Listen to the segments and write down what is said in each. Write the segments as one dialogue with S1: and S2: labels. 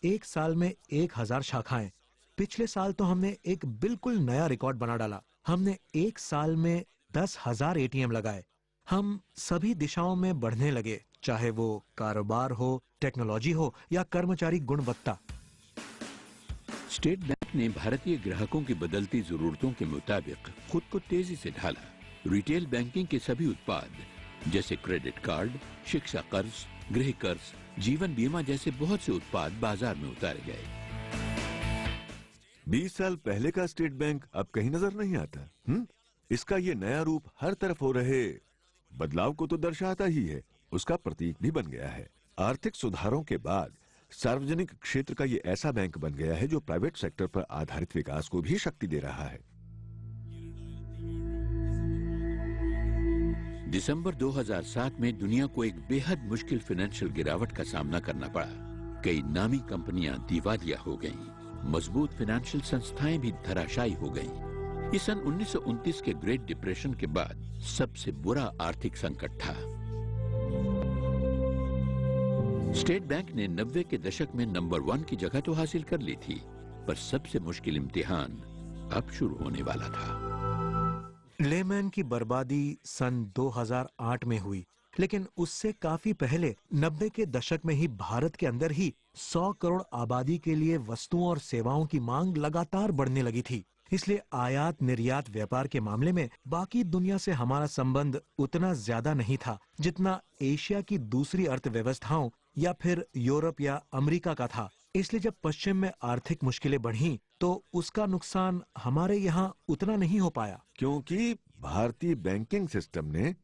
S1: एक साल में 1000 शाखाएं। पिछले साल तो हमने एक बिल्कुल नया रिकॉर्ड बना डाला। हमने एक साल में 10,000 एटीएम लगाए। हम सभी दिशाओं में बढ़ने लगे, चाहे वो कारोबार हो, टेक्नोलॉजी हो या कर्मचारी गुणवत्ता।
S2: स्टेट बैंक ने भारतीय ग्राहकों की बदलती जरूरतों के मुताबिक खुद को तेजी से ढाला। रिटेल बैंकिंग के सभी उत्पाद जैसे क्रेडिट कार्ड, शिक्षा कर्ज, गृह कर्ज, जीवन बीमा जैसे बहुत से उत्पाद बाजार में उतारे गए।
S3: 20 साल पहले का स्टेट बैंक अब कहीं नजर नहीं आता। इसका ये नया रूप हर तरफ हो रहे बदलाव को तो दर्शाता ही है, उसका प्रतीक भी बन गया है। आर्थिक सुधारों के बाद सार्वजनिक क्षेत्र का ये ऐसा बैंक बन गया है जो प्राइवेट सेक्टर पर आधारित विकास को भी शक्ति दे रहा है।
S2: दिसंबर 2007 में दुनिया को एक बेहद मुश्किल फाइनेंशियल गिरावट का सामना करना पड़ा। कई नामी कंपनियां दिवालिया हो गईं, मजबूत फाइनेंशियल संस्थाएं भी धराशायी हो गईं। ये सन 1929 के ग्रेट डिप्रेशन के बाद सबसे बुरा आर्थिक संकट था। स्टेट बैंक ने 90 के दशक में नंबर 1 की जगह तो हासिल कर ली थी, पर सबसे मुश्किल इम्तिहान अब शुरू होने वाला था।
S1: लेमैन की बर्बादी सन 2008 में हुई, लेकिन उससे काफी पहले 90 के दशक में ही भारत के अंदर ही 100 करोड़ आबादी के लिए वस्तुओं और सेवाओं की मांग लगातार बढ़ने लगी थी। इसलिए आयात निर्यात व्यापार के मामले में बाकी दुनिया से हमारा संबंध उतना ज्यादा नहीं था जितना एशिया की दूसरी अर्थव्यवस्थाओं या फिर यूरोप या अमेरिका का था। इसलिए जब पश्चिम में आर्थिक मुश्किलें बढ़ीं, तो उसका नुकसान हमारे यहाँ उतना नहीं हो पाया,
S3: क्योंकि भारतीय बैंकिंग सिस्टम ने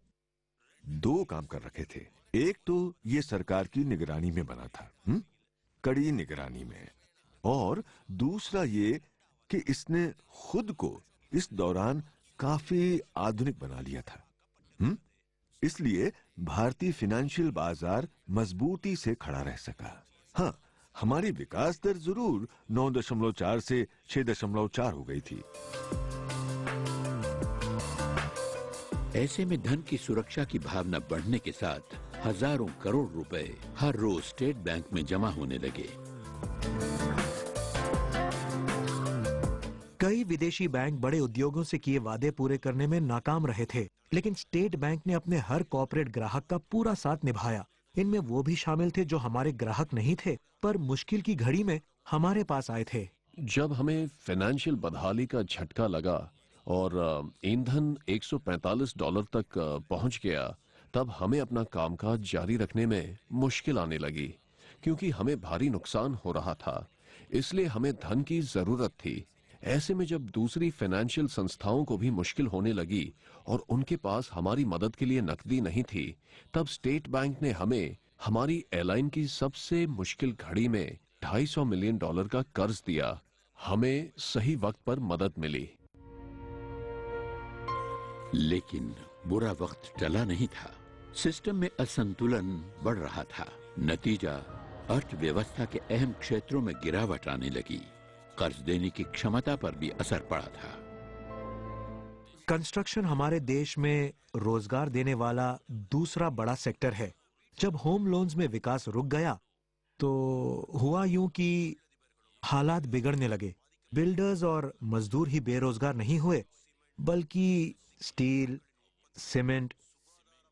S3: 2 काम कर रखे थे। एक तो ये सरकार की निगरानी में बना था, कड़ी निगरानी में, और दूसरा ये कि इसने खुद को इस दौरान काफी आधुनिक बना लिया था। इसलिए भारतीय फाइनेंशियल बाजार मजबूती से खड़ा रह सका। हाँ, हमारी विकास दर जरूर 9.4 से 6.4 हो गई थी।
S2: ऐसे में धन की सुरक्षा की भावना बढ़ने के साथ हजारों करोड़ रुपए हर रोज स्टेट बैंक में जमा होने लगे।
S1: कई विदेशी बैंक बड़े उद्योगों से किए वादे पूरे करने में नाकाम रहे थे, लेकिन स्टेट बैंक ने अपने हर कॉर्पोरेट ग्राहक का पूरा साथ निभाया। इनमें वो भी शामिल थे जो हमारे ग्राहक नहीं थे, पर मुश्किल की घड़ी में हमारे पास आए थे।
S4: जब हमें फाइनेंशियल बदहाली का झटका लगा और ईंधन $145 तक पहुंच गया, तब हमें अपना कामकाज जारी रखने में मुश्किल आने लगी, क्योंकि हमें भारी नुकसान हो रहा था। इसलिए हमें धन की जरूरत थी। ऐसे में जब दूसरी फाइनेंशियल संस्थाओं को भी मुश्किल होने लगी और उनके पास हमारी मदद के लिए नकदी नहीं थी, तब स्टेट बैंक ने हमें हमारी एयरलाइन की सबसे मुश्किल घड़ी में $250 मिलियन का कर्ज दिया। हमें सही वक्त पर मदद मिली।
S2: लेकिन बुरा वक्त टला नहीं था। सिस्टम में असंतुलन बढ़ रहा था। नतीजा, अर्थव्यवस्था के अहम क्षेत्रों में गिरावट आने लगी। कर्ज देने की क्षमता पर भी असर पड़ा था।
S1: कंस्ट्रक्शन हमारे देश में रोजगार देने वाला दूसरा बड़ा सेक्टर है। जब होम लोन्स में विकास रुक गया, तो हुआ यूं कि हालात बिगड़ने लगे। बिल्डर्स और मजदूर ही बेरोजगार नहीं हुए, बल्कि स्टील, सीमेंट,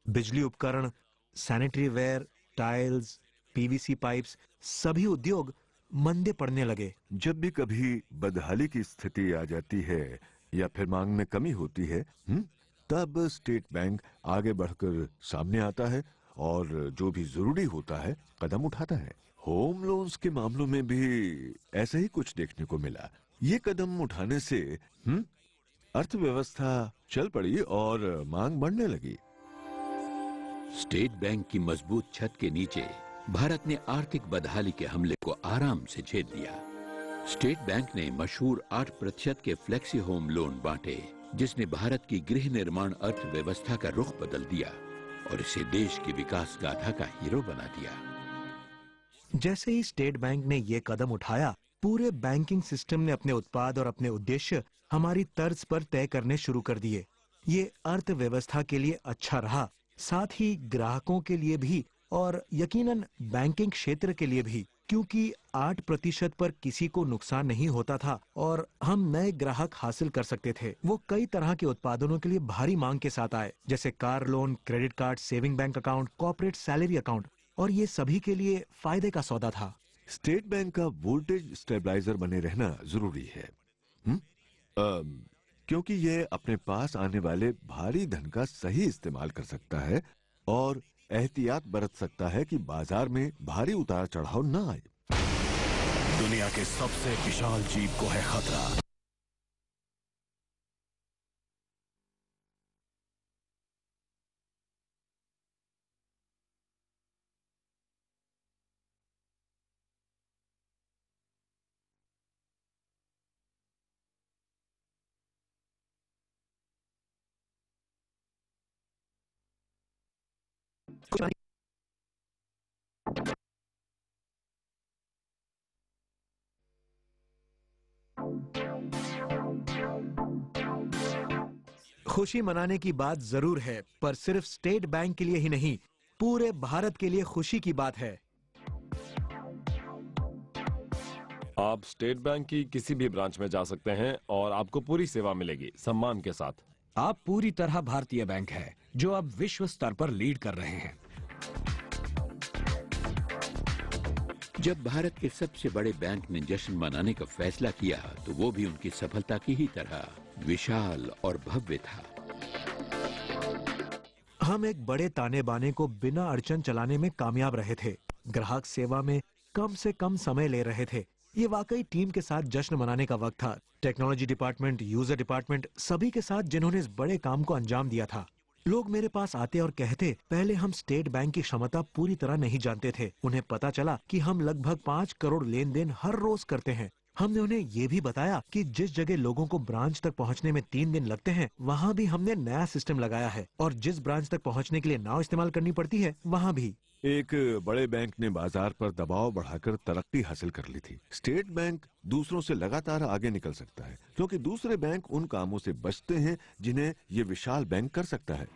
S1: बिजली उपकरण, sanitary ware, tiles, PVC pipes, सभी उद्योग मंदे पड़ने लगे।
S3: जब भी कभी बदहाली की स्थिति आ जाती है या फिर मांग में कमी होती है, तब स्टेट बैंक आगे बढ़कर सामने आता है और जो भी जरूरी होता है कदम उठाता है। होम लोन्स के मामलों में भी ऐसा ही कुछ देखने को मिला। ये कदम उठाने से अर्थव्यवस्था चल पड़ी और मांग बढ़ने लगी।
S2: स्टेट बैंक की मजबूत छत के नीचे भारत ने आर्थिक बदहाली के हमले को आराम से झेल लिया। स्टेट बैंक ने मशहूर 8% के फ्लेक्सी होम लोन बांटे, जिसने भारत की गृह निर्माण अर्थव्यवस्था का रुख बदल दिया और इसे देश की विकास गाथा का हीरो बना दिया।
S1: जैसे ही स्टेट बैंक ने ये कदम उठाया, पूरे बैंकिंग सिस्टम ने अपने उत्पाद और अपने उद्देश्य हमारी तर्ज पर तय करने शुरू कर दिए। ये अर्थव्यवस्था के लिए अच्छा रहा, साथ ही ग्राहकों के लिए भी और यकीनन बैंकिंग क्षेत्र के लिए भी। क्योंकि 8% पर किसी को नुकसान नहीं होता था और हम नए ग्राहक हासिल कर सकते थे। वो कई तरह के उत्पादनों के लिए भारी मांग के साथ आए, जैसे car loan, credit card, saving bank account, corporate salary account, और ये सभी के लिए फायदे का सौदा था।
S3: स्टेट बैंक का वोल्टेज स्टेबलाइजर बने रहना जरूरी है, हुँ? क्योंकि ये अपने पास आने वाले भारी धन का सही इस्तेमाल कर सकता है और एहतियात बरत सकता है कि बाजार में भारी उतार चढ़ाव न आए।
S5: दुनिया के सबसे विशाल जीव को है खतरा।
S1: खुशी मनाने की बात जरूर है, पर सिर्फ स्टेट बैंक के लिए ही नहीं, पूरे भारत के लिए खुशी की बात है।
S6: आप स्टेट बैंक की किसी भी ब्रांच में जा सकते हैं और आपको पूरी सेवा मिलेगी, सम्मान के साथ।
S5: आप पूरी तरह भारतीय बैंक है, जो अब विश्व स्तर पर लीड कर रहे हैं।
S2: जब भारत के सबसे बड़े बैंक ने जश्न मनाने का फैसला किया, तो वो भी उनकी सफलता की ही तरह विशाल और भव्य था।
S1: हम एक बड़े ताने बाने को बिना अड़चन चलाने में कामयाब रहे थे। ग्राहक सेवा में कम से कम समय ले रहे थे। ये वाकई टीम के साथ जश्न मनाने का वक्त था। टेक्नोलॉजी डिपार्टमेंट, यूजर डिपार्टमेंट, सभी के साथ जिन्होंने इस बड़े काम को अंजाम दिया था। लोग मेरे पास आते और कहते, पहले हम स्टेट बैंक की क्षमता पूरी तरह नहीं जानते थे। उन्हें पता चला कि हम लगभग 5 करोड़ लेन देन हर रोज करते हैं। हमने उन्हें ये भी बताया कि जिस जगह लोगों को ब्रांच तक पहुंचने में 3 दिन लगते हैं, वहां भी हमने नया सिस्टम लगाया है, और जिस ब्रांच तक पहुंचने के लिए नाव इस्तेमाल करनी पड़ती है, वहां भी।
S3: एक बड़े बैंक ने बाजार पर दबाव बढ़ाकर तरक्की हासिल कर ली थी। स्टेट बैंक दूसरों से लगातार आगे निकल सकता है, क्योंकि दूसरे बैंक उन कामों से बचते हैं जिन्हें ये विशाल बैंक कर सकता है।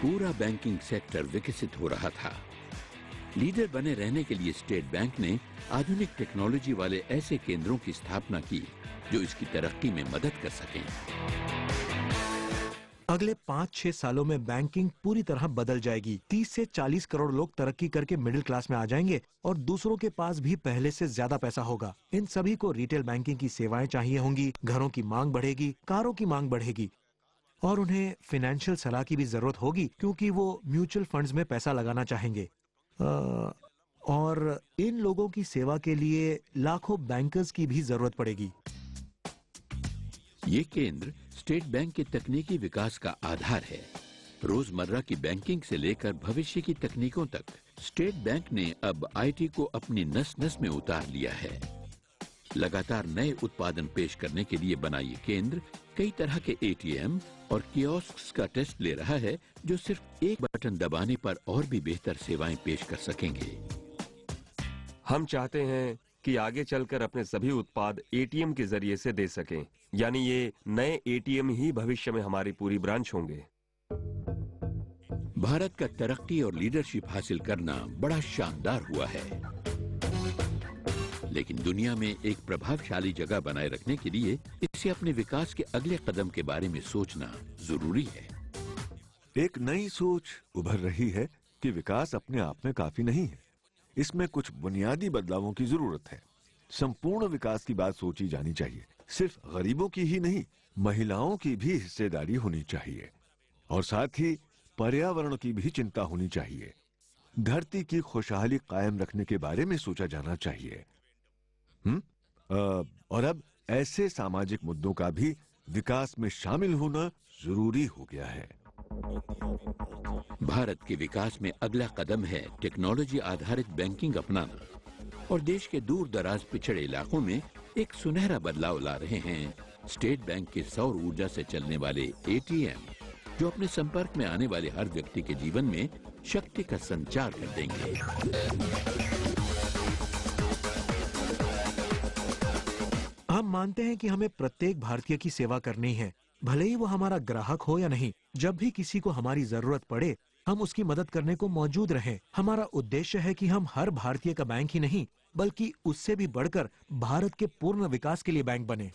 S2: पूरा बैंकिंग सेक्टर विकसित हो रहा था। लीडर बने रहने के लिए स्टेट बैंक ने आधुनिक टेक्नोलॉजी वाले ऐसे केंद्रों की स्थापना की जो इसकी तरक्की में मदद कर सकें।
S1: अगले 5-6 सालों में बैंकिंग पूरी तरह बदल जाएगी। 30 से 40 करोड़ लोग तरक्की करके मिडिल क्लास में आ जाएंगे और दूसरों के पास भी पहले से ज्यादा पैसा होगा। इन सभी को रिटेल बैंकिंग की सेवाएं चाहिए होंगी, घरों की मांग बढ़ेगी, कारों की मांग बढ़ेगी, और उन्हें फाइनेंशियल सलाह की भी जरूरत होगी, क्योंकि वो म्यूचुअल फंड्स में पैसा लगाना चाहेंगे। और इन लोगों की सेवा के लिए लाखों बैंकर्स की भी जरूरत पड़ेगी।
S2: ये केंद्र स्टेट बैंक के तकनीकी विकास का आधार है। रोजमर्रा की बैंकिंग से लेकर भविष्य की तकनीकों तक स्टेट बैंक ने अब आईटी को अपनी नस नस में उतार लिया है। लगातार नए उत्पादन पेश करने के लिए बना ये केंद्र कई तरह के एटीएम और कियोस्क्स का टेस्ट ले रहा है, जो सिर्फ एक बटन दबाने पर और भी बेहतर सेवाएं पेश कर सकेंगे।
S6: हम चाहते हैं कि आगे चलकर अपने सभी उत्पाद एटीएम के जरिए से दे सकें, यानी ये नए एटीएम ही भविष्य में हमारी पूरी ब्रांच होंगे।
S2: भारत का तरक्की और लीडरशिप हासिल करना बड़ा शानदार हुआ है, लेकिन दुनिया में एक प्रभावशाली जगह बनाए रखने के लिए इसे अपने विकास के अगले कदम के बारे में सोचना जरूरी है।
S3: एक नई सोच उभर रही है कि विकास अपने आप में काफी नहीं है, इसमें कुछ बुनियादी बदलावों की जरूरत है। संपूर्ण विकास की बात सोची जानी चाहिए। सिर्फ गरीबों की ही नहीं, महिलाओं की भी हिस्सेदारी होनी चाहिए, और साथ ही पर्यावरण की भी चिंता होनी चाहिए। धरती की खुशहाली कायम रखने के बारे में सोचा जाना चाहिए। और अब ऐसे सामाजिक मुद्दों का भी विकास में शामिल होना जरूरी हो गया है।
S2: भारत के विकास में अगला कदम है टेक्नोलॉजी आधारित बैंकिंग अपनाना, और देश के दूर दराज पिछड़े इलाकों में एक सुनहरा बदलाव ला रहे हैं स्टेट बैंक के सौर ऊर्जा से चलने वाले एटीएम, जो अपने संपर्क में आने वाले हर व्यक्ति के जीवन में शक्ति का संचार कर देंगे।
S1: हम मानते हैं कि हमें प्रत्येक भारतीय की सेवा करनी है, भले ही वो हमारा ग्राहक हो या नहीं। जब भी किसी को हमारी जरूरत पड़े, हम उसकी मदद करने को मौजूद रहें। हमारा उद्देश्य है कि हम हर भारतीय का बैंक ही नहीं, बल्कि उससे भी बढ़कर भारत के पूर्ण विकास के लिए बैंक बने।